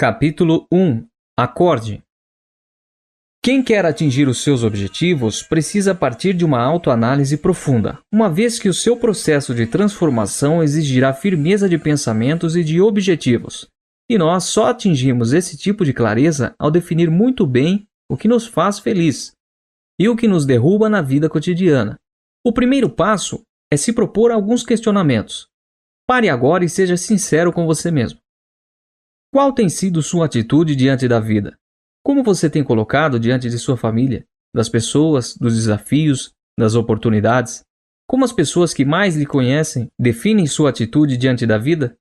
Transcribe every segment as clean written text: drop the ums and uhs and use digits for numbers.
Capítulo 1. Acorde. Quem quer atingir os seus objetivos precisa partir de uma autoanálise profunda, uma vez que o seu processo de transformação exigirá firmeza de pensamentos e de objetivos. E nós só atingimos esse tipo de clareza ao definir muito bem o que nos faz feliz e o que nos derruba na vida cotidiana. O primeiro passo é se propor alguns questionamentos. Pare agora e seja sincero com você mesmo. Qual tem sido sua atitude diante da vida? Como você tem colocado diante de sua família, das pessoas, dos desafios, das oportunidades? Como as pessoas que mais lhe conhecem definem sua atitude diante da vida?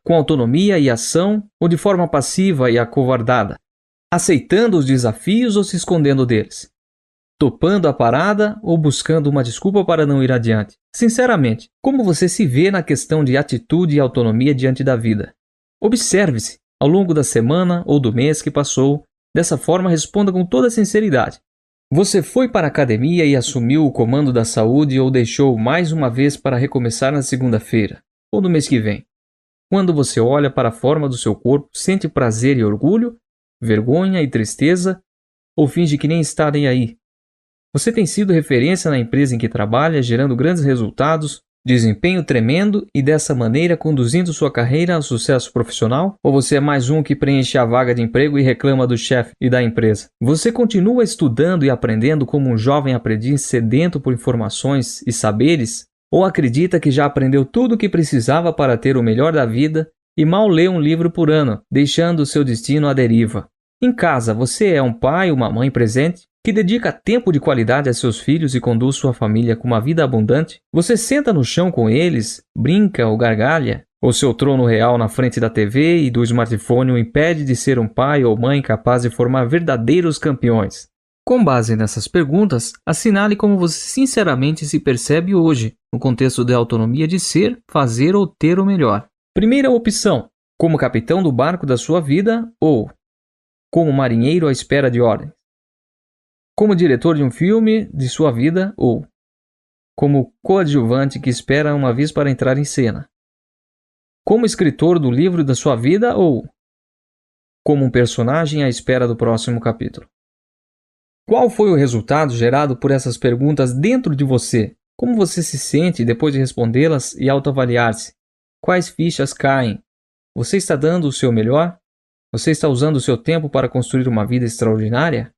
Com autonomia e ação ou de forma passiva e acovardada? Aceitando os desafios ou se escondendo deles? Topando a parada ou buscando uma desculpa para não ir adiante? Sinceramente, como você se vê na questão de atitude e autonomia diante da vida? Observe-se ao longo da semana ou do mês que passou. Dessa forma, responda com toda sinceridade. Você foi para a academia e assumiu o comando da saúde ou deixou mais uma vez para recomeçar na segunda-feira ou no mês que vem? Quando você olha para a forma do seu corpo, sente prazer e orgulho, vergonha e tristeza ou finge que nem está nem aí? Você tem sido referência na empresa em que trabalha, gerando grandes resultados, desempenho tremendo e dessa maneira conduzindo sua carreira ao sucesso profissional? Ou você é mais um que preenche a vaga de emprego e reclama do chefe e da empresa? Você continua estudando e aprendendo como um jovem aprendiz sedento por informações e saberes? Ou acredita que já aprendeu tudo o que precisava para ter o melhor da vida e mal lê um livro por ano, deixando o seu destino à deriva? Em casa, você é um pai ou uma mãe presente, que dedica tempo de qualidade a seus filhos e conduz sua família com uma vida abundante? Você senta no chão com eles, brinca ou gargalha? Ou seu trono real na frente da TV e do smartphone o impede de ser um pai ou mãe capaz de formar verdadeiros campeões? Com base nessas perguntas, assinale como você sinceramente se percebe hoje, no contexto da autonomia de ser, fazer ou ter o melhor. Primeira opção: como capitão do barco da sua vida ou como marinheiro à espera de ordens. Como diretor de um filme de sua vida ou como coadjuvante que espera uma vez para entrar em cena. Como escritor do livro da sua vida ou como um personagem à espera do próximo capítulo. Qual foi o resultado gerado por essas perguntas dentro de você? Como você se sente depois de respondê-las e autoavaliar-se? Quais fichas caem? Você está dando o seu melhor? Você está usando o seu tempo para construir uma vida extraordinária?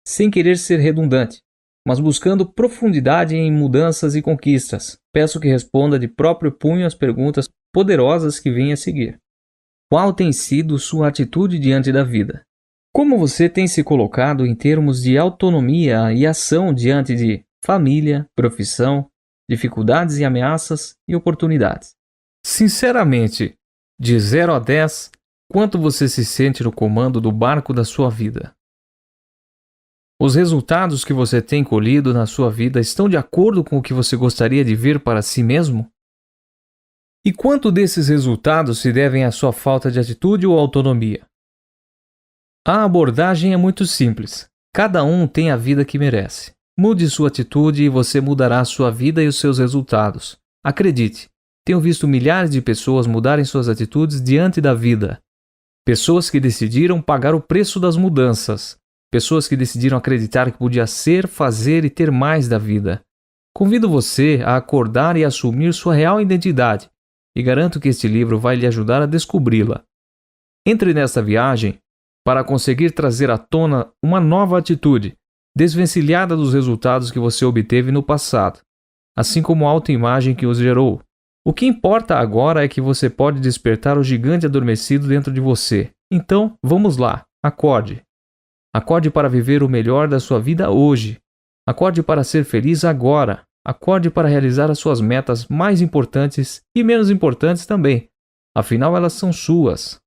Sem querer ser redundante, mas buscando profundidade em mudanças e conquistas, peço que responda de próprio punho as perguntas poderosas que vêm a seguir. Qual tem sido sua atitude diante da vida? Como você tem se colocado em termos de autonomia e ação diante de família, profissão, dificuldades e ameaças e oportunidades? Sinceramente, de 0 a 10, quanto você se sente no comando do barco da sua vida? Os resultados que você tem colhido na sua vida estão de acordo com o que você gostaria de ver para si mesmo? E quanto desses resultados se devem à sua falta de atitude ou autonomia? A abordagem é muito simples. Cada um tem a vida que merece. Mude sua atitude e você mudará a sua vida e os seus resultados. Acredite, tenho visto milhares de pessoas mudarem suas atitudes diante da vida. Pessoas que decidiram pagar o preço das mudanças. Pessoas que decidiram acreditar que podia ser, fazer e ter mais da vida. Convido você a acordar e assumir sua real identidade, e garanto que este livro vai lhe ajudar a descobri-la. Entre nesta viagem para conseguir trazer à tona uma nova atitude, desvencilhada dos resultados que você obteve no passado, assim como a autoimagem que os gerou. O que importa agora é que você pode despertar o gigante adormecido dentro de você. Então, vamos lá, acorde. Acorde para viver o melhor da sua vida hoje. Acorde para ser feliz agora. Acorde para realizar as suas metas mais importantes e menos importantes também. Afinal, elas são suas.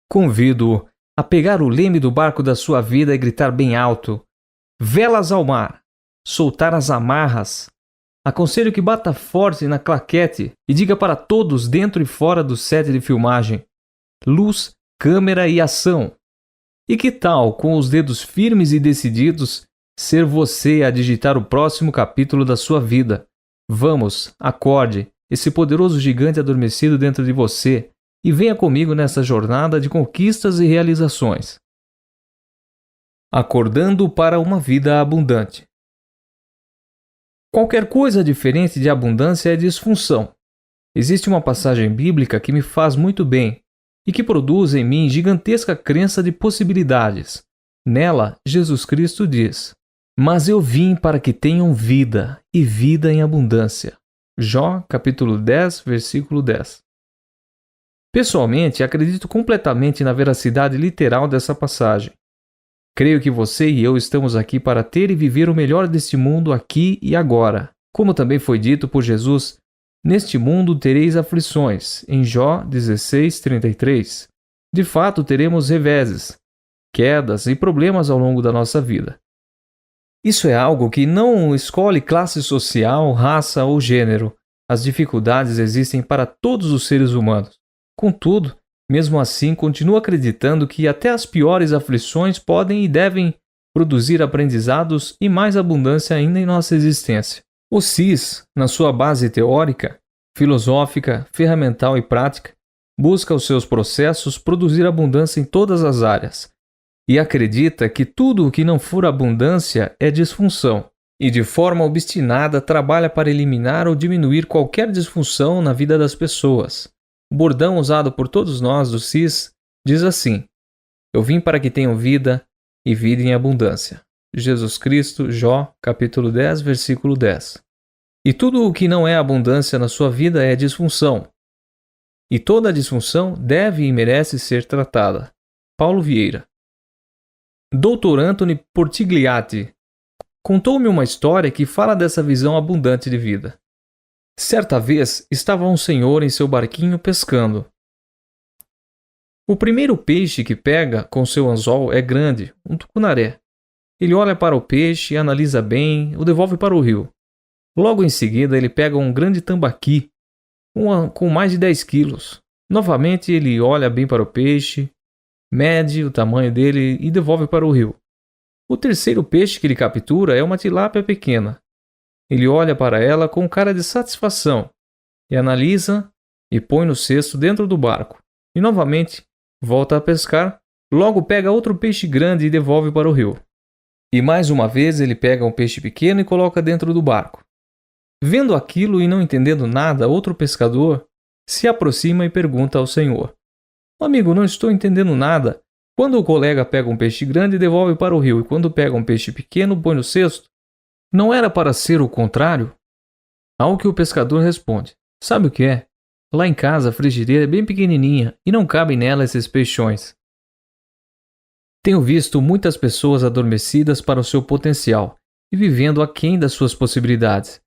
Convido-o a pegar o leme do barco da sua vida e gritar bem alto: velas ao mar! Soltar as amarras! Aconselho que bata forte na claquete e diga para todos dentro e fora do set de filmagem: luz, câmera e ação! E que tal, com os dedos firmes e decididos, ser você a digitar o próximo capítulo da sua vida? Vamos, acorde, esse poderoso gigante adormecido dentro de você e venha comigo nessa jornada de conquistas e realizações. Acordando para uma vida abundante. Qualquer coisa diferente de abundância é disfunção. Existe uma passagem bíblica que me faz muito bem e que produz em mim gigantesca crença de possibilidades. Nela, Jesus Cristo diz: "Mas eu vim para que tenham vida, e vida em abundância." Jó, capítulo 10, versículo 10. Pessoalmente, acredito completamente na veracidade literal dessa passagem. Creio que você e eu estamos aqui para ter e viver o melhor deste mundo aqui e agora. Como também foi dito por Jesus: "Neste mundo tereis aflições." Em Jó 16:33. De fato, teremos reveses, quedas e problemas ao longo da nossa vida. Isso é algo que não escolhe classe social, raça ou gênero. As dificuldades existem para todos os seres humanos. Contudo, mesmo assim, continuo acreditando que até as piores aflições podem e devem produzir aprendizados e mais abundância ainda em nossa existência. O CIS, na sua base teórica, filosófica, ferramental e prática, busca os seus processos produzir abundância em todas as áreas e acredita que tudo o que não for abundância é disfunção, e de forma obstinada trabalha para eliminar ou diminuir qualquer disfunção na vida das pessoas. O bordão usado por todos nós do CIS diz assim: "Eu vim para que tenham vida e vida em abundância." Jesus Cristo, Jó, capítulo 10, versículo 10. E tudo o que não é abundância na sua vida é disfunção. E toda disfunção deve e merece ser tratada. Paulo Vieira. Dr. Anthony Portigliatti contou-me uma história que fala dessa visão abundante de vida. Certa vez, estava um senhor em seu barquinho pescando. O primeiro peixe que pega com seu anzol é grande, um tucunaré. Ele olha para o peixe, analisa bem, o devolve para o rio. Logo em seguida, ele pega um grande tambaqui, com mais de 10 quilos. Novamente, ele olha bem para o peixe, mede o tamanho dele e devolve para o rio. O terceiro peixe que ele captura é uma tilápia pequena. Ele olha para ela com cara de satisfação e analisa e põe no cesto dentro do barco. E novamente volta a pescar, logo pega outro peixe grande e devolve para o rio. E mais uma vez ele pega um peixe pequeno e coloca dentro do barco. Vendo aquilo e não entendendo nada, outro pescador se aproxima e pergunta ao senhor: "Amigo, não estou entendendo nada. Quando o colega pega um peixe grande, devolve para o rio, e quando pega um peixe pequeno, põe no cesto? Não era para ser o contrário?" Ao que o pescador responde: "Sabe o que é? Lá em casa a frigideira é bem pequenininha e não cabem nela esses peixões." Tenho visto muitas pessoas adormecidas para o seu potencial e vivendo aquém das suas possibilidades.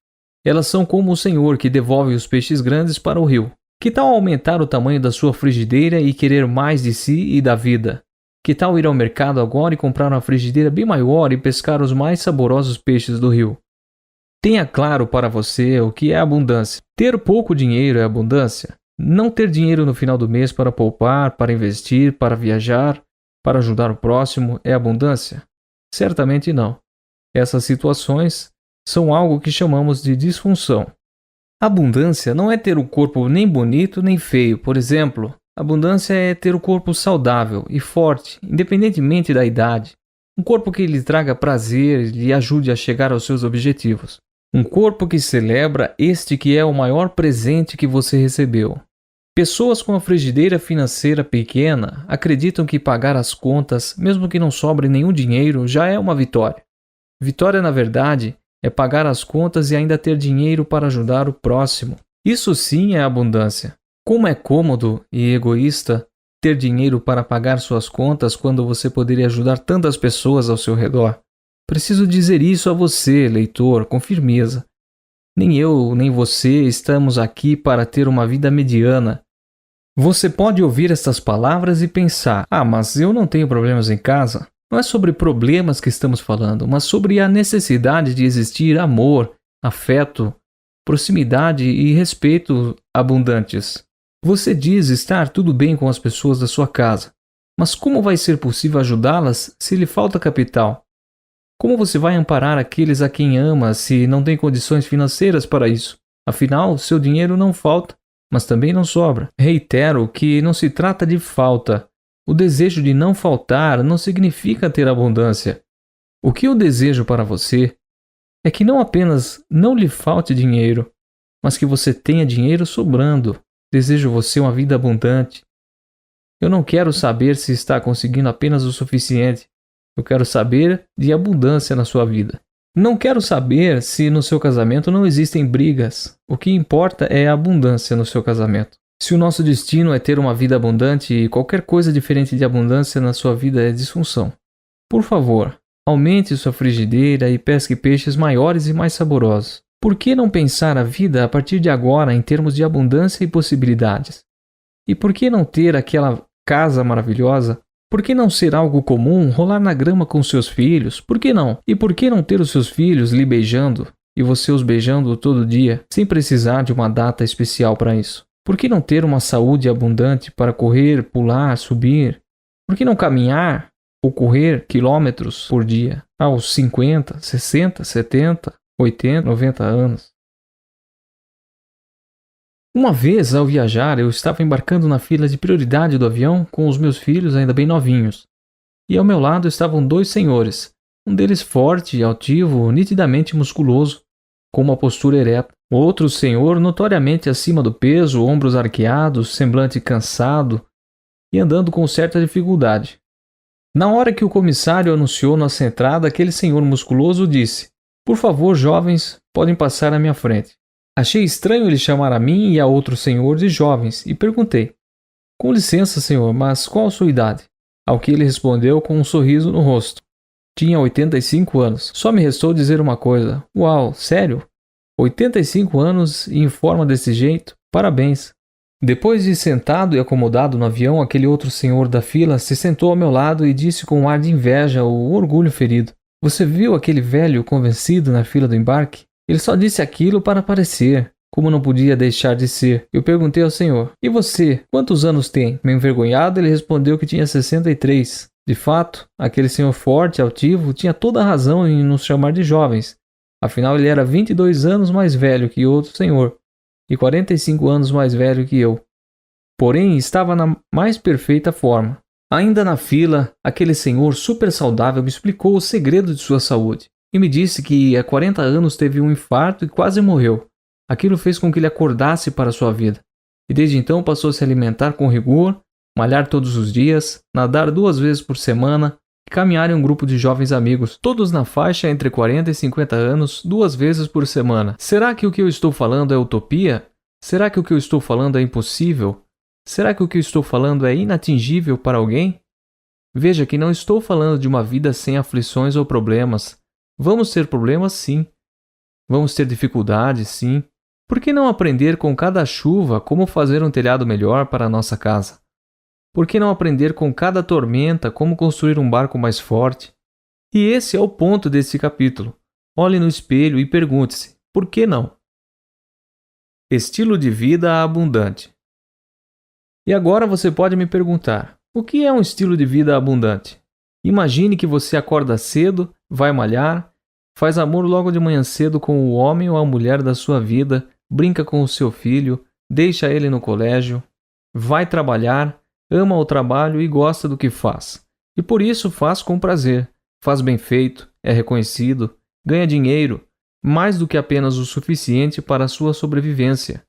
Elas são como o Senhor que devolve os peixes grandes para o rio. Que tal aumentar o tamanho da sua frigideira e querer mais de si e da vida? Que tal ir ao mercado agora e comprar uma frigideira bem maior e pescar os mais saborosos peixes do rio? Tenha claro para você o que é abundância. Ter pouco dinheiro é abundância? Não ter dinheiro no final do mês para poupar, para investir, para viajar, para ajudar o próximo é abundância? Certamente não. Essas situações são algo que chamamos de disfunção. Abundância não é ter o corpo nem bonito nem feio. Por exemplo, abundância é ter o corpo saudável e forte, independentemente da idade. Um corpo que lhe traga prazer e lhe ajude a chegar aos seus objetivos. Um corpo que celebra este que é o maior presente que você recebeu. Pessoas com a frigideira financeira pequena acreditam que pagar as contas, mesmo que não sobre nenhum dinheiro, já é uma vitória. Vitória, na verdade, é pagar as contas e ainda ter dinheiro para ajudar o próximo. Isso sim é abundância. Como é cômodo e egoísta ter dinheiro para pagar suas contas quando você poderia ajudar tantas pessoas ao seu redor. Preciso dizer isso a você, leitor, com firmeza. Nem eu, nem você estamos aqui para ter uma vida mediana. Você pode ouvir estas palavras e pensar: mas eu não tenho problemas em casa. Não é sobre problemas que estamos falando, mas sobre a necessidade de existir amor, afeto, proximidade e respeito abundantes. Você diz estar tudo bem com as pessoas da sua casa, mas como vai ser possível ajudá-las se lhe falta capital? Como você vai amparar aqueles a quem ama se não tem condições financeiras para isso? Afinal, seu dinheiro não falta, mas também não sobra. Reitero que não se trata de falta. O desejo de não faltar não significa ter abundância. O que eu desejo para você é que não apenas não lhe falte dinheiro, mas que você tenha dinheiro sobrando. Desejo você uma vida abundante. Eu não quero saber se está conseguindo apenas o suficiente. Eu quero saber de abundância na sua vida. Não quero saber se no seu casamento não existem brigas. O que importa é a abundância no seu casamento. Se o nosso destino é ter uma vida abundante, qualquer coisa diferente de abundância na sua vida é disfunção. Por favor, aumente sua frigideira e pesque peixes maiores e mais saborosos. Por que não pensar a vida a partir de agora em termos de abundância e possibilidades? E por que não ter aquela casa maravilhosa? Por que não ser algo comum rolar na grama com seus filhos? Por que não? E por que não ter os seus filhos lhe beijando e você os beijando todo dia, sem precisar de uma data especial para isso? Por que não ter uma saúde abundante para correr, pular, subir? Por que não caminhar ou correr quilômetros por dia aos 50, 60, 70, 80, 90 anos? Uma vez, ao viajar, eu estava embarcando na fila de prioridade do avião com os meus filhos ainda bem novinhos. E ao meu lado estavam dois senhores, um deles forte, altivo, nitidamente musculoso, com uma postura ereta. O outro senhor notoriamente acima do peso, ombros arqueados, semblante cansado e andando com certa dificuldade. Na hora que o comissário anunciou nossa entrada, aquele senhor musculoso disse: "Por favor, jovens, podem passar à minha frente." Achei estranho ele chamar a mim e a outro senhor de jovens e perguntei: "Com licença, senhor, mas qual a sua idade?" Ao que ele respondeu com um sorriso no rosto: "Tinha 85 anos. Só me restou dizer uma coisa: uau, sério? 85 anos e em forma desse jeito? Parabéns." Depois de sentado e acomodado no avião, aquele outro senhor da fila se sentou ao meu lado e disse com um ar de inveja ou orgulho ferido: "Você viu aquele velho convencido na fila do embarque? Ele só disse aquilo para parecer, como não podia deixar de ser." Eu perguntei ao senhor: "E você, quantos anos tem?" Meio envergonhado, ele respondeu que tinha 63. De fato, aquele senhor forte e altivo tinha toda a razão em nos chamar de jovens. Afinal, ele era 22 anos mais velho que outro senhor e 45 anos mais velho que eu. Porém, estava na mais perfeita forma. Ainda na fila, aquele senhor super saudável me explicou o segredo de sua saúde e me disse que há 40 anos teve um infarto e quase morreu. Aquilo fez com que ele acordasse para a sua vida. E desde então passou a se alimentar com rigor, malhar todos os dias, nadar 2 vezes por semana e caminhar em um grupo de jovens amigos, todos na faixa entre 40 e 50 anos, 2 vezes por semana. Será que o que eu estou falando é utopia? Será que o que eu estou falando é impossível? Será que o que eu estou falando é inatingível para alguém? Veja que não estou falando de uma vida sem aflições ou problemas. Vamos ter problemas, sim. Vamos ter dificuldades, sim. Por que não aprender com cada chuva como fazer um telhado melhor para a nossa casa? Por que não aprender com cada tormenta como construir um barco mais forte? E esse é o ponto desse capítulo. Olhe no espelho e pergunte-se: por que não? Estilo de vida abundante. E agora você pode me perguntar: o que é um estilo de vida abundante? Imagine que você acorda cedo, vai malhar, faz amor logo de manhã cedo com o homem ou a mulher da sua vida, brinca com o seu filho, deixa ele no colégio, vai trabalhar, ama o trabalho e gosta do que faz. E por isso faz com prazer, faz bem feito, é reconhecido, ganha dinheiro, mais do que apenas o suficiente para a sua sobrevivência.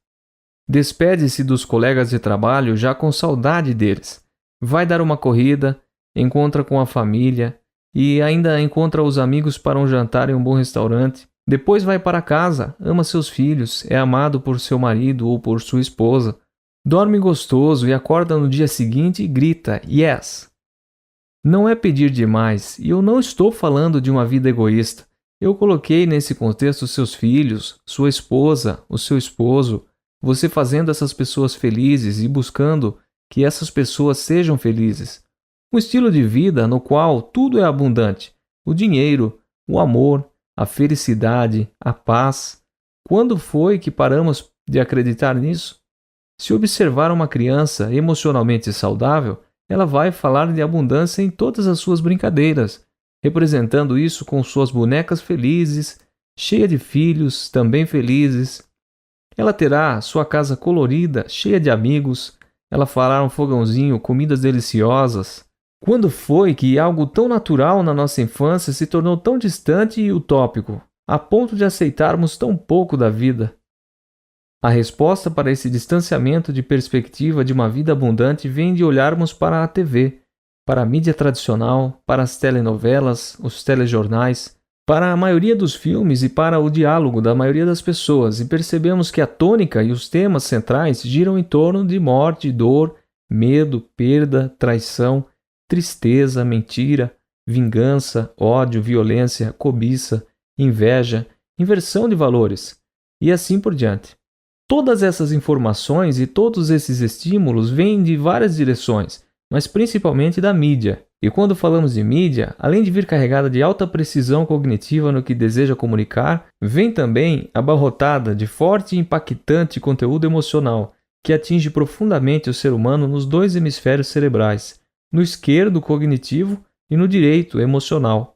Despede-se dos colegas de trabalho já com saudade deles. Vai dar uma corrida, encontra com a família e ainda encontra os amigos para um jantar em um bom restaurante. Depois vai para casa, ama seus filhos, é amado por seu marido ou por sua esposa. Dorme gostoso e acorda no dia seguinte e grita "Yes!". Não é pedir demais, e eu não estou falando de uma vida egoísta. Eu coloquei nesse contexto seus filhos, sua esposa, o seu esposo, você fazendo essas pessoas felizes e buscando que essas pessoas sejam felizes. Um estilo de vida no qual tudo é abundante: o dinheiro, o amor, a felicidade, a paz. Quando foi que paramos de acreditar nisso? Se observar uma criança emocionalmente saudável, ela vai falar de abundância em todas as suas brincadeiras, representando isso com suas bonecas felizes, cheia de filhos também felizes. Ela terá sua casa colorida, cheia de amigos. Ela fará um fogãozinho, comidas deliciosas. Quando foi que algo tão natural na nossa infância se tornou tão distante e utópico, a ponto de aceitarmos tão pouco da vida? A resposta para esse distanciamento de perspectiva de uma vida abundante vem de olharmos para a TV, para a mídia tradicional, para as telenovelas, os telejornais, para a maioria dos filmes e para o diálogo da maioria das pessoas, e percebemos que a tônica e os temas centrais giram em torno de morte, dor, medo, perda, traição, tristeza, mentira, vingança, ódio, violência, cobiça, inveja, inversão de valores, e assim por diante. Todas essas informações e todos esses estímulos vêm de várias direções, mas principalmente da mídia. E quando falamos de mídia, além de vir carregada de alta precisão cognitiva no que deseja comunicar, vem também abarrotada de forte e impactante conteúdo emocional, que atinge profundamente o ser humano nos dois hemisférios cerebrais, no esquerdo cognitivo e no direito emocional,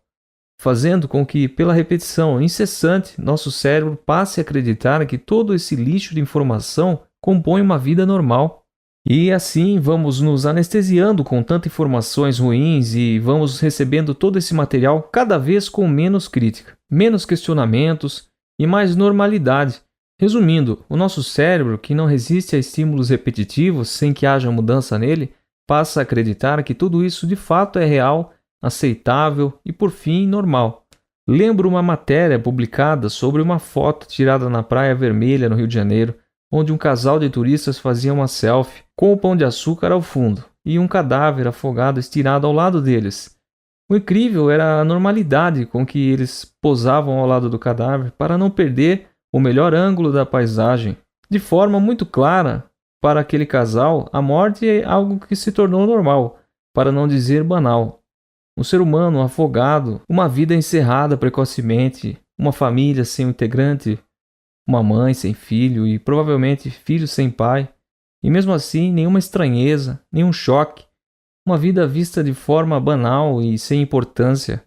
fazendo com que, pela repetição incessante, nosso cérebro passe a acreditar que todo esse lixo de informação compõe uma vida normal. E assim vamos nos anestesiando com tantas informações ruins e vamos recebendo todo esse material cada vez com menos crítica, menos questionamentos e mais normalidade. Resumindo, o nosso cérebro, que não resiste a estímulos repetitivos sem que haja mudança nele, passa a acreditar que tudo isso de fato é real, aceitável e, por fim, normal. Lembro uma matéria publicada sobre uma foto tirada na Praia Vermelha, no Rio de Janeiro, onde um casal de turistas fazia uma selfie com o pão de açúcar ao fundo e um cadáver afogado estirado ao lado deles. O incrível era a normalidade com que eles posavam ao lado do cadáver para não perder o melhor ângulo da paisagem. De forma muito clara, para aquele casal, a morte é algo que se tornou normal, para não dizer banal. Um ser humano afogado, uma vida encerrada precocemente, uma família sem um integrante, uma mãe sem filho e provavelmente filho sem pai, e mesmo assim nenhuma estranheza, nenhum choque, uma vida vista de forma banal e sem importância.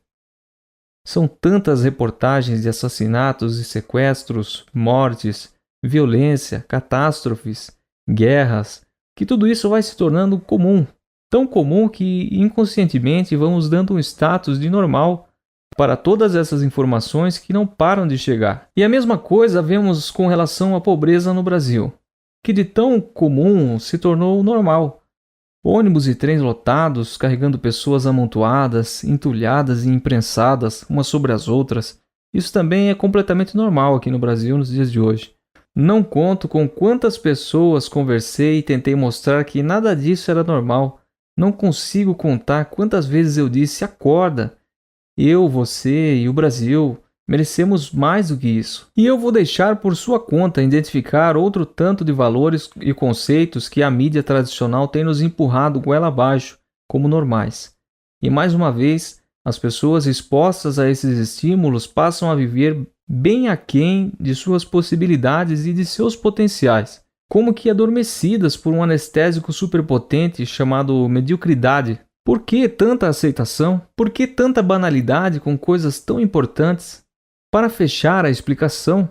São tantas reportagens de assassinatos e sequestros, mortes, violência, catástrofes, guerras, que tudo isso vai se tornando comum, tão comum que inconscientemente vamos dando um status de normal para todas essas informações que não param de chegar. E a mesma coisa vemos com relação à pobreza no Brasil, que de tão comum se tornou normal. Ônibus e trens lotados, carregando pessoas amontoadas, entulhadas e imprensadas umas sobre as outras. Isso também é completamente normal aqui no Brasil nos dias de hoje. Não conto com quantas pessoas conversei e tentei mostrar que nada disso era normal. Não consigo contar quantas vezes eu disse: acorda! Eu, você e o Brasil merecemos mais do que isso. E eu vou deixar por sua conta identificar outro tanto de valores e conceitos que a mídia tradicional tem nos empurrado goela abaixo como normais. E mais uma vez, as pessoas expostas a esses estímulos passam a viver bem aquém de suas possibilidades e de seus potenciais, como que adormecidas por um anestésico superpotente chamado mediocridade. Por que tanta aceitação? Por que tanta banalidade com coisas tão importantes? Para fechar a explicação,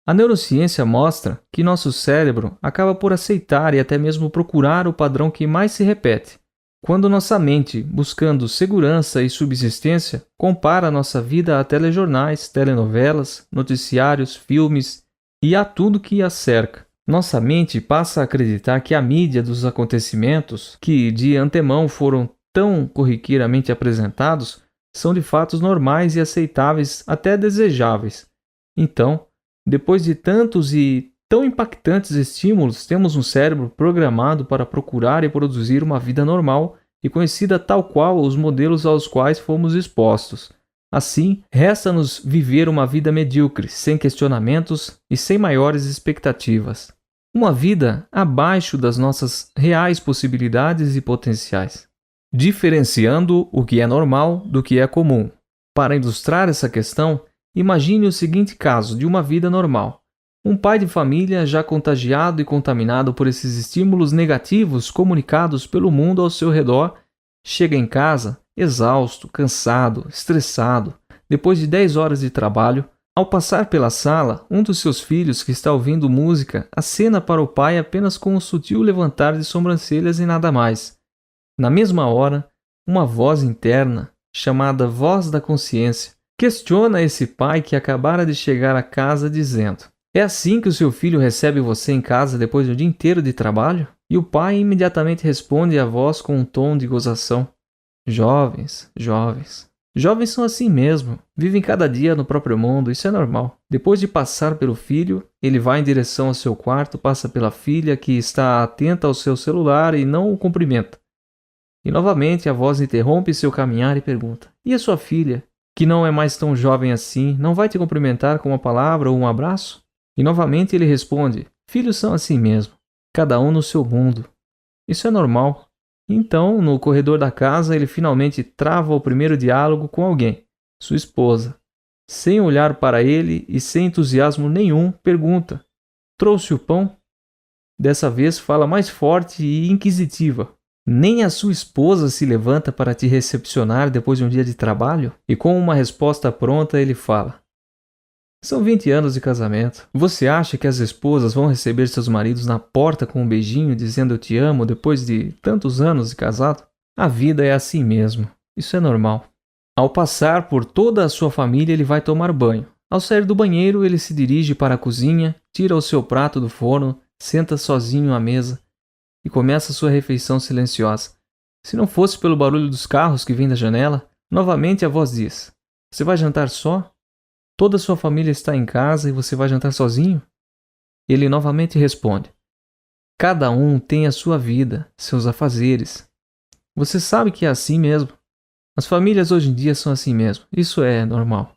a neurociência mostra que nosso cérebro acaba por aceitar e até mesmo procurar o padrão que mais se repete. Quando nossa mente, buscando segurança e subsistência, compara nossa vida a telejornais, telenovelas, noticiários, filmes e a tudo que a cerca. Nossa mente passa a acreditar que a mídia dos acontecimentos, que de antemão foram tão corriqueiramente apresentados, são de fatos normais e aceitáveis, até desejáveis. Então, depois de tantos e tão impactantes estímulos, temos um cérebro programado para procurar e produzir uma vida normal e conhecida tal qual os modelos aos quais fomos expostos. Assim, resta-nos viver uma vida medíocre, sem questionamentos e sem maiores expectativas. Uma vida abaixo das nossas reais possibilidades e potenciais, diferenciando o que é normal do que é comum. Para ilustrar essa questão, imagine o seguinte caso de uma vida normal. Um pai de família já contagiado e contaminado por esses estímulos negativos comunicados pelo mundo ao seu redor, chega em casa exausto, cansado, estressado, depois de 10 horas de trabalho, Ao passar pela sala, um dos seus filhos, que está ouvindo música, acena para o pai apenas com um sutil levantar de sobrancelhas e nada mais. Na mesma hora, uma voz interna, chamada voz da consciência, questiona esse pai que acabara de chegar à casa dizendo: "É assim que o seu filho recebe você em casa depois de um dia inteiro de trabalho?" E o pai imediatamente responde à voz com um tom de gozação: "Jovens, jovens. Jovens são assim mesmo, vivem cada dia no próprio mundo, isso é normal." Depois de passar pelo filho, ele vai em direção ao seu quarto, passa pela filha, que está atenta ao seu celular e não o cumprimenta. E novamente a voz interrompe seu caminhar e pergunta: "E a sua filha, que não é mais tão jovem assim, não vai te cumprimentar com uma palavra ou um abraço?" E novamente ele responde: "Filhos são assim mesmo, cada um no seu mundo. Isso é normal." Então, no corredor da casa, ele finalmente trava o primeiro diálogo com alguém, sua esposa. Sem olhar para ele e sem entusiasmo nenhum, pergunta: "Trouxe o pão?" Dessa vez fala mais forte e inquisitiva. Nem a sua esposa se levanta para te recepcionar depois de um dia de trabalho? E com uma resposta pronta, ele fala: "São 20 anos de casamento. Você acha que as esposas vão receber seus maridos na porta com um beijinho dizendo eu te amo depois de tantos anos de casado? A vida é assim mesmo. Isso é normal." Ao passar por toda a sua família, ele vai tomar banho. Ao sair do banheiro, ele se dirige para a cozinha, tira o seu prato do forno, senta sozinho à mesa e começa sua refeição silenciosa. Se não fosse pelo barulho dos carros que vem da janela, novamente a voz diz: "Você vai jantar só? Toda a sua família está em casa e você vai jantar sozinho?" Ele novamente responde: "Cada um tem a sua vida, seus afazeres. Você sabe que é assim mesmo. As famílias hoje em dia são assim mesmo. Isso é normal."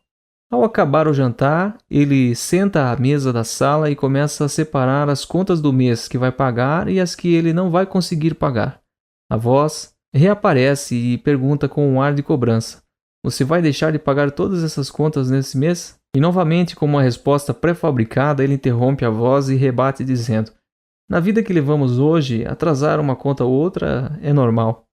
Ao acabar o jantar, ele senta à mesa da sala e começa a separar as contas do mês que vai pagar e as que ele não vai conseguir pagar. A voz reaparece e pergunta com um ar de cobrança: "Você vai deixar de pagar todas essas contas nesse mês?" E novamente, com uma resposta pré-fabricada, ele interrompe a voz e rebate dizendo: "Na vida que levamos hoje, atrasar uma conta ou outra é normal."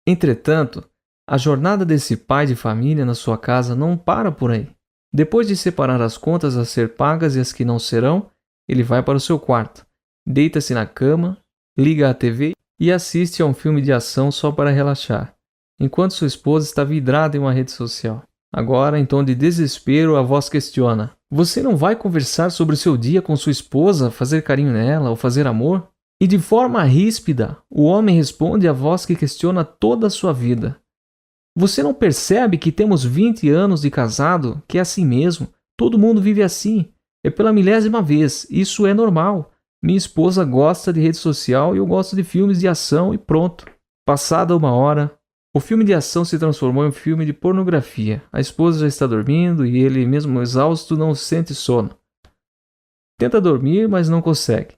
Entretanto, a jornada desse pai de família na sua casa não para por aí. Depois de separar as contas a ser pagas e as que não serão, ele vai para o seu quarto, deita-se na cama, liga a TV e assiste a um filme de ação só para relaxar, enquanto sua esposa está vidrada em uma rede social. Agora, em tom de desespero, a voz questiona: "Você não vai conversar sobre o seu dia com sua esposa, fazer carinho nela ou fazer amor?" E de forma ríspida, o homem responde à voz que questiona toda a sua vida: "Você não percebe que temos 20 anos de casado, que é assim mesmo? Todo mundo vive assim. É pela milésima vez. Isso é normal. Minha esposa gosta de rede social e eu gosto de filmes de ação e pronto." Passada uma hora, o filme de ação se transformou em um filme de pornografia. A esposa já está dormindo e ele, mesmo exausto, não sente sono. Tenta dormir, mas não consegue.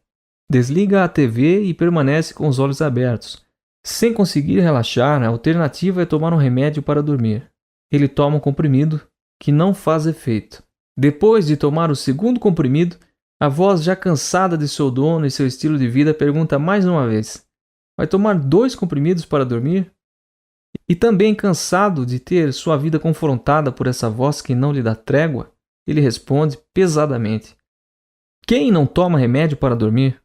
Desliga a TV e permanece com os olhos abertos. Sem conseguir relaxar, a alternativa é tomar um remédio para dormir. Ele toma um comprimido que não faz efeito. Depois de tomar o segundo comprimido, a voz, já cansada de seu dono e seu estilo de vida, pergunta mais uma vez: "Vai tomar 2 comprimidos para dormir?" E também cansado de ter sua vida confrontada por essa voz que não lhe dá trégua, ele responde pesadamente: "Quem não toma remédio para dormir?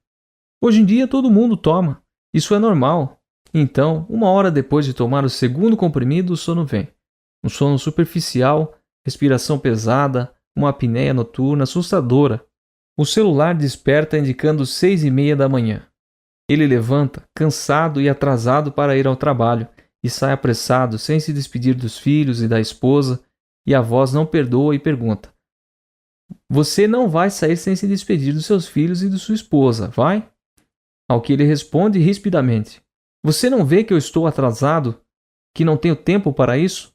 Hoje em dia todo mundo toma. Isso é normal." Então, uma hora depois de tomar o segundo comprimido, o sono vem. Um sono superficial, respiração pesada, uma apneia noturna assustadora. O celular desperta indicando 6:30 da manhã. Ele levanta, cansado e atrasado para ir ao trabalho, e sai apressado, sem se despedir dos filhos e da esposa, e a voz não perdoa e pergunta: "Você não vai sair sem se despedir dos seus filhos e de sua esposa, vai?" Ao que ele responde rispidamente: "Você não vê que eu estou atrasado? Que não tenho tempo para isso?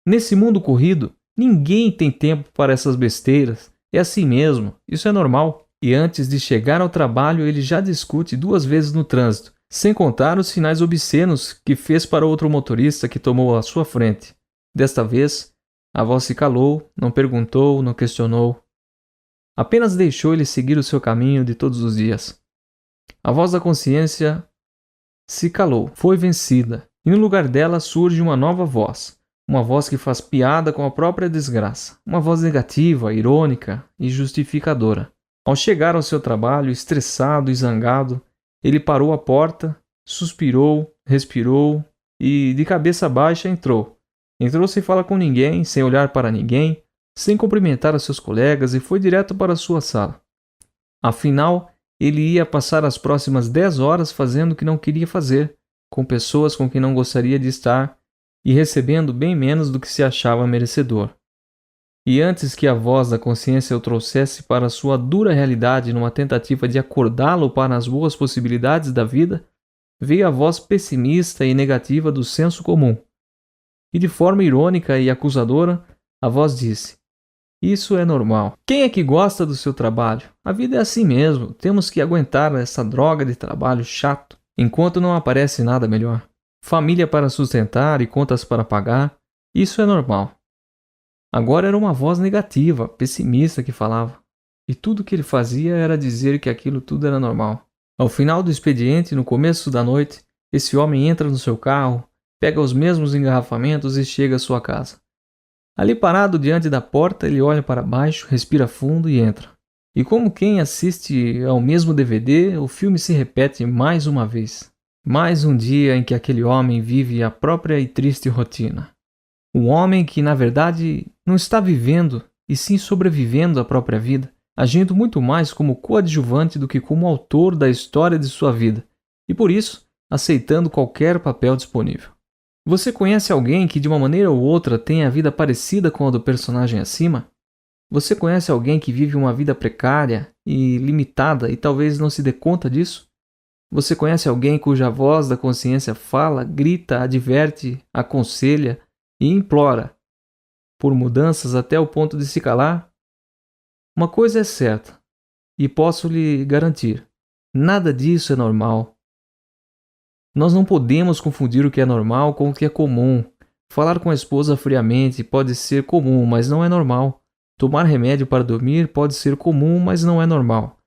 Nesse mundo corrido, ninguém tem tempo para essas besteiras. É assim mesmo, isso é normal." E antes de chegar ao trabalho, ele já discute 2 vezes no trânsito, sem contar os sinais obscenos que fez para outro motorista que tomou à sua frente. Desta vez, a voz se calou, não perguntou, não questionou. Apenas deixou ele seguir o seu caminho de todos os dias. A voz da consciência se calou, foi vencida, e no lugar dela surge uma nova voz, Uma voz que faz piada com a própria desgraça. Uma voz negativa, irônica e justificadora. Ao chegar ao seu trabalho, estressado e zangado, ele parou à porta, suspirou, respirou e, de cabeça baixa, entrou. Entrou sem falar com ninguém, sem olhar para ninguém, sem cumprimentar os seus colegas e foi direto para a sua sala. Afinal, ele ia passar as próximas 10 horas fazendo o que não queria fazer, com pessoas com quem não gostaria de estar e recebendo bem menos do que se achava merecedor. E antes que a voz da consciência o trouxesse para a sua dura realidade numa tentativa de acordá-lo para as boas possibilidades da vida, veio a voz pessimista e negativa do senso comum. E de forma irônica e acusadora, a voz disse: "Isso é normal. Quem é que gosta do seu trabalho? A vida é assim mesmo. Temos que aguentar essa droga de trabalho chato, enquanto não aparece nada melhor. Família para sustentar e contas para pagar. Isso é normal." Agora era uma voz negativa, pessimista que falava. E tudo o que ele fazia era dizer que aquilo tudo era normal. Ao final do expediente, no começo da noite, esse homem entra no seu carro, pega os mesmos engarrafamentos e chega à sua casa. Ali parado diante da porta, ele olha para baixo, respira fundo e entra. E como quem assiste ao mesmo DVD, o filme se repete mais uma vez. Mais um dia em que aquele homem vive a própria e triste rotina. Um homem que, na verdade, não está vivendo, e sim sobrevivendo à própria vida, agindo muito mais como coadjuvante do que como autor da história de sua vida, e por isso, aceitando qualquer papel disponível. Você conhece alguém que, de uma maneira ou outra, tem a vida parecida com a do personagem acima? Você conhece alguém que vive uma vida precária e limitada e talvez não se dê conta disso? Você conhece alguém cuja voz da consciência fala, grita, adverte, aconselha e implora por mudanças até o ponto de se calar? Uma coisa é certa, e posso lhe garantir: nada disso é normal. Nós não podemos confundir o que é normal com o que é comum. Falar com a esposa friamente pode ser comum, mas não é normal. Tomar remédio para dormir pode ser comum, mas não é normal.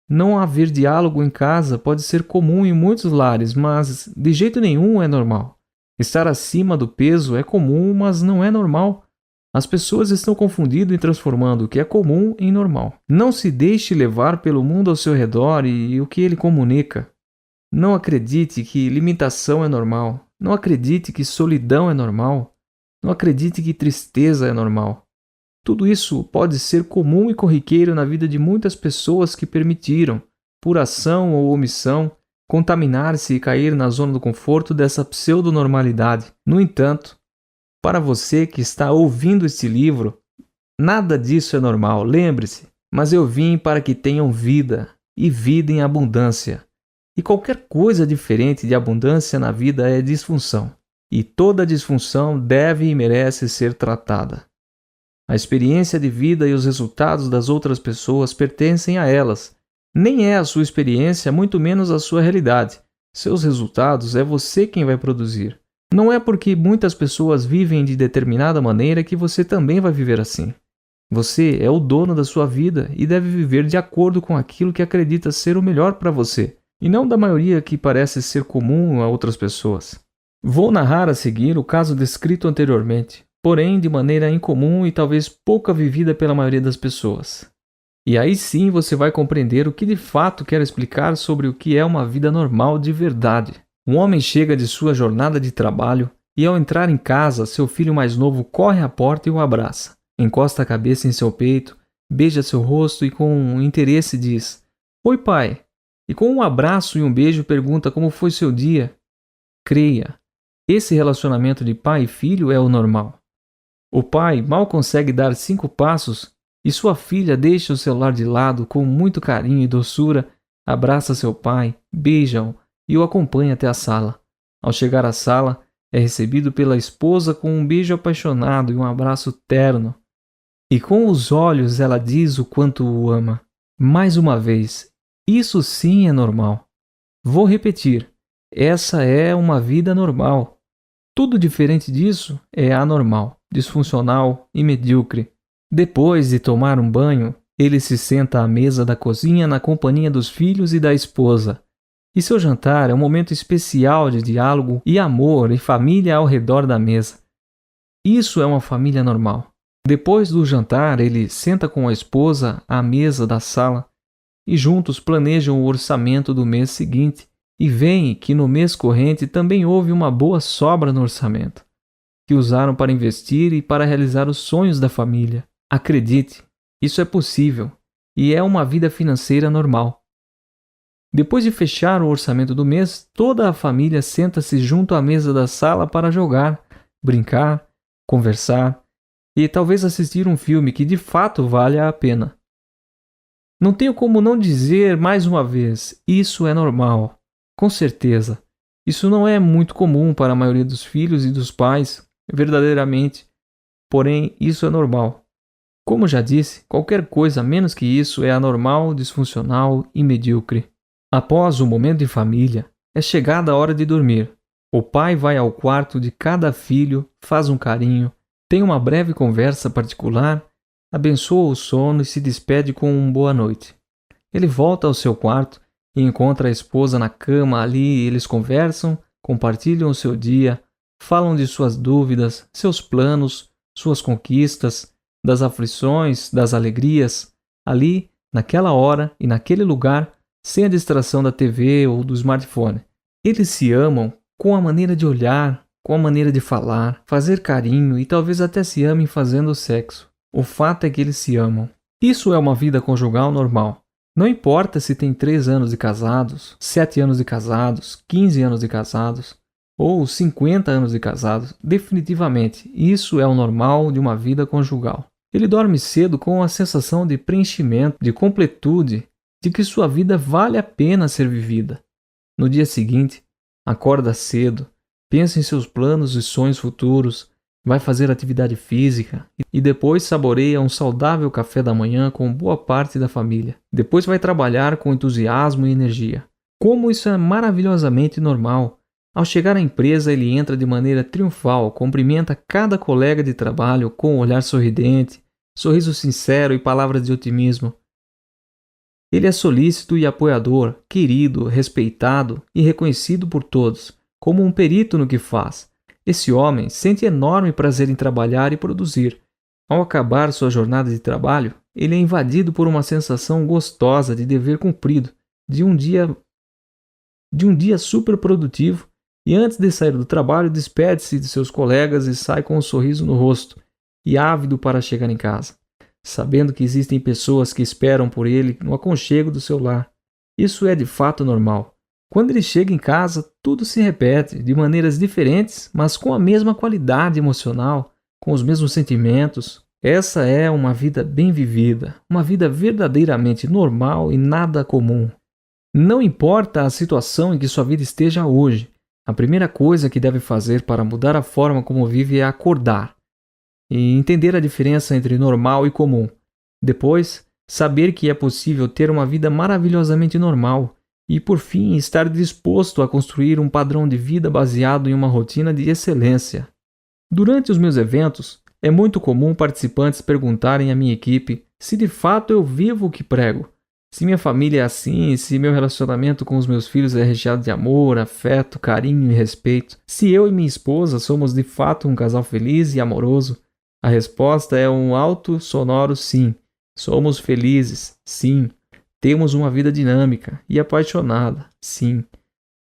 Não haver diálogo em casa pode ser comum em muitos lares, mas de jeito nenhum é normal. Estar acima do peso é comum, mas não é normal. As pessoas estão confundindo e transformando o que é comum em normal. Não se deixe levar pelo mundo ao seu redor e o que ele comunica. Não acredite que limitação é normal. Não acredite que solidão é normal. Não acredite que tristeza é normal. Tudo isso pode ser comum e corriqueiro na vida de muitas pessoas que permitiram, por ação ou omissão, contaminar-se e cair na zona do conforto dessa pseudonormalidade. No entanto, para você que está ouvindo este livro, nada disso é normal, lembre-se. Mas eu vim para que tenham vida, e vida em abundância. E qualquer coisa diferente de abundância na vida é disfunção. E toda disfunção deve e merece ser tratada. A experiência de vida e os resultados das outras pessoas pertencem a elas. Nem é a sua experiência, muito menos a sua realidade. Seus resultados é você quem vai produzir. Não é porque muitas pessoas vivem de determinada maneira que você também vai viver assim. Você é o dono da sua vida e deve viver de acordo com aquilo que acredita ser o melhor para você, e não da maioria que parece ser comum a outras pessoas. Vou narrar a seguir o caso descrito anteriormente, porém de maneira incomum e talvez pouca vivida pela maioria das pessoas. E aí sim você vai compreender o que de fato quero explicar sobre o que é uma vida normal de verdade. Um homem chega de sua jornada de trabalho e, ao entrar em casa, seu filho mais novo corre à porta e o abraça. Encosta a cabeça em seu peito, beija seu rosto e com interesse diz: "Oi, pai." E com um abraço e um beijo pergunta como foi seu dia. Creia, esse relacionamento de pai e filho é o normal. O pai mal consegue dar 5 passos e sua filha deixa o celular de lado com muito carinho e doçura, abraça seu pai, beija-o e o acompanha até a sala. Ao chegar à sala, é recebido pela esposa com um beijo apaixonado e um abraço terno. E com os olhos ela diz o quanto o ama. Mais uma vez, isso sim é normal. Vou repetir, essa é uma vida normal. Tudo diferente disso é anormal, disfuncional e medíocre. Depois de tomar um banho, ele se senta à mesa da cozinha na companhia dos filhos e da esposa. E seu jantar é um momento especial de diálogo e amor e família ao redor da mesa. Isso é uma família normal. Depois do jantar, ele senta com a esposa à mesa da sala e juntos planejam o orçamento do mês seguinte e veem que no mês corrente também houve uma boa sobra no orçamento, que usaram para investir e para realizar os sonhos da família. Acredite, isso é possível e é uma vida financeira normal. Depois de fechar o orçamento do mês, toda a família senta-se junto à mesa da sala para jogar, brincar, conversar e talvez assistir um filme que de fato vale a pena. Não tenho como não dizer mais uma vez, isso é normal. Com certeza, isso não é muito comum para a maioria dos filhos e dos pais, verdadeiramente, porém isso é normal. Como já disse, qualquer coisa menos que isso é anormal, disfuncional e medíocre. Após o momento de família, é chegada a hora de dormir. O pai vai ao quarto de cada filho, faz um carinho, tem uma breve conversa particular, abençoa o sono e se despede com um boa noite. Ele volta ao seu quarto e encontra a esposa na cama. Ali eles conversam, compartilham o seu dia, falam de suas dúvidas, seus planos, suas conquistas, das aflições, das alegrias. Ali, naquela hora e naquele lugar, sem a distração da TV ou do smartphone. Eles se amam com a maneira de olhar, com a maneira de falar, fazer carinho e talvez até se amem fazendo sexo. O fato é que eles se amam. Isso é uma vida conjugal normal. Não importa se tem 3 anos de casados, 7 anos de casados, 15 anos de casados ou 50 anos de casados, definitivamente isso é o normal de uma vida conjugal. Ele dorme cedo com a sensação de preenchimento, de completude, de que sua vida vale a pena ser vivida. No dia seguinte, acorda cedo, pensa em seus planos e sonhos futuros, vai fazer atividade física e depois saboreia um saudável café da manhã com boa parte da família. Depois vai trabalhar com entusiasmo e energia. Como isso é maravilhosamente normal. Ao chegar à empresa, ele entra de maneira triunfal, cumprimenta cada colega de trabalho com um olhar sorridente, sorriso sincero e palavras de otimismo. Ele é solícito e apoiador, querido, respeitado e reconhecido por todos, como um perito no que faz. Esse homem sente enorme prazer em trabalhar e produzir. Ao acabar sua jornada de trabalho, ele é invadido por uma sensação gostosa de dever cumprido, de um dia super produtivo, e antes de sair do trabalho, despede-se de seus colegas e sai com um sorriso no rosto e ávido para chegar em casa, sabendo que existem pessoas que esperam por ele no aconchego do seu lar. Isso é de fato normal. Quando ele chega em casa, tudo se repete, de maneiras diferentes, mas com a mesma qualidade emocional, com os mesmos sentimentos. Essa é uma vida bem vivida, uma vida verdadeiramente normal e nada comum. Não importa a situação em que sua vida esteja hoje, a primeira coisa que deve fazer para mudar a forma como vive é acordar e entender a diferença entre normal e comum. Depois, saber que é possível ter uma vida maravilhosamente normal e, por fim, estar disposto a construir um padrão de vida baseado em uma rotina de excelência. Durante os meus eventos, é muito comum participantes perguntarem à minha equipe se de fato eu vivo o que prego, se minha família é assim, se meu relacionamento com os meus filhos é recheado de amor, afeto, carinho e respeito, se eu e minha esposa somos de fato um casal feliz e amoroso. A resposta é um alto, sonoro sim. Somos felizes, sim. Temos uma vida dinâmica e apaixonada, sim.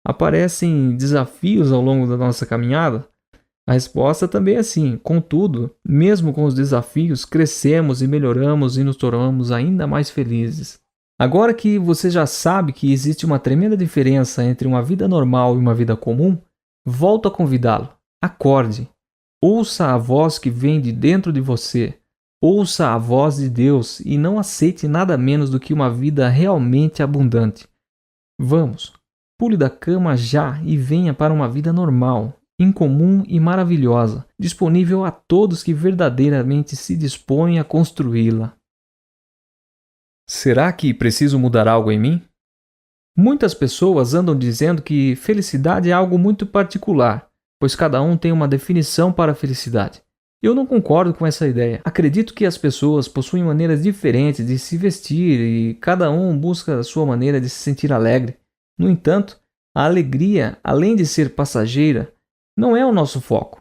Aparecem desafios ao longo da nossa caminhada? A resposta também é sim. Contudo, mesmo com os desafios, crescemos e melhoramos e nos tornamos ainda mais felizes. Agora que você já sabe que existe uma tremenda diferença entre uma vida normal e uma vida comum, volto a convidá-lo. Acorde. Ouça a voz que vem de dentro de você. Ouça a voz de Deus e não aceite nada menos do que uma vida realmente abundante. Vamos, pule da cama já e venha para uma vida normal, incomum e maravilhosa, disponível a todos que verdadeiramente se dispõem a construí-la. Será que preciso mudar algo em mim? Muitas pessoas andam dizendo que felicidade é algo muito particular, pois cada um tem uma definição para a felicidade. Eu não concordo com essa ideia. Acredito que as pessoas possuem maneiras diferentes de se vestir e cada um busca a sua maneira de se sentir alegre. No entanto, a alegria, além de ser passageira, não é o nosso foco.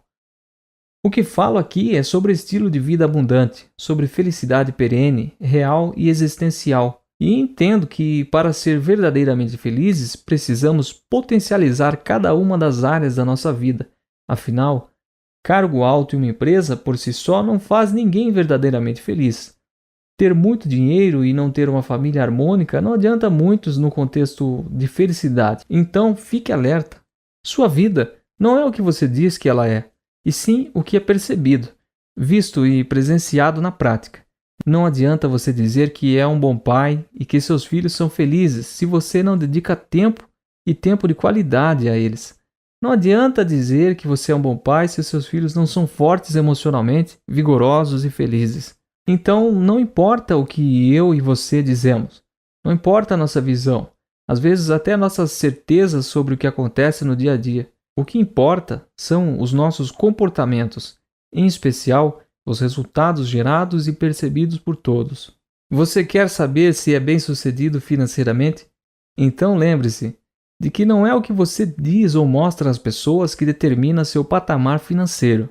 O que falo aqui é sobre estilo de vida abundante, sobre felicidade perene, real e existencial. E entendo que, para ser verdadeiramente felizes, precisamos potencializar cada uma das áreas da nossa vida. Afinal, cargo alto em uma empresa por si só não faz ninguém verdadeiramente feliz. Ter muito dinheiro e não ter uma família harmônica não adianta muitos no contexto de felicidade. Então, fique alerta. Sua vida não é o que você diz que ela é, e sim o que é percebido, visto e presenciado na prática. Não adianta você dizer que é um bom pai e que seus filhos são felizes se você não dedica tempo e tempo de qualidade a eles. Não adianta dizer que você é um bom pai se seus filhos não são fortes emocionalmente, vigorosos e felizes. Então, não importa o que eu e você dizemos, não importa a nossa visão, às vezes até nossas certezas sobre o que acontece no dia a dia. O que importa são os nossos comportamentos, em especial os resultados gerados e percebidos por todos. Você quer saber se é bem-sucedido financeiramente? Então lembre-se de que não é o que você diz ou mostra às pessoas que determina seu patamar financeiro.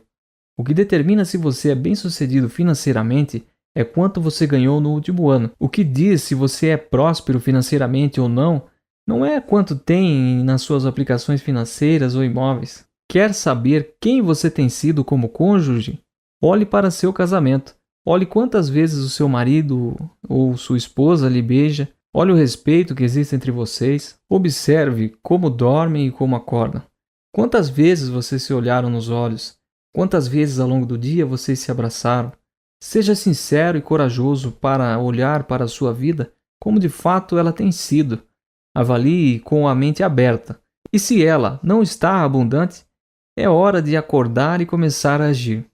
O que determina se você é bem-sucedido financeiramente é quanto você ganhou no último ano. O que diz se você é próspero financeiramente ou não é quanto tem nas suas aplicações financeiras ou imóveis. Quer saber quem você tem sido como cônjuge? Olhe para seu casamento. Olhe quantas vezes o seu marido ou sua esposa lhe beija. Olhe o respeito que existe entre vocês. Observe como dormem e como acordam. Quantas vezes vocês se olharam nos olhos? Quantas vezes ao longo do dia vocês se abraçaram? Seja sincero e corajoso para olhar para a sua vida como de fato ela tem sido. Avalie com a mente aberta. E se ela não está abundante, é hora de acordar e começar a agir.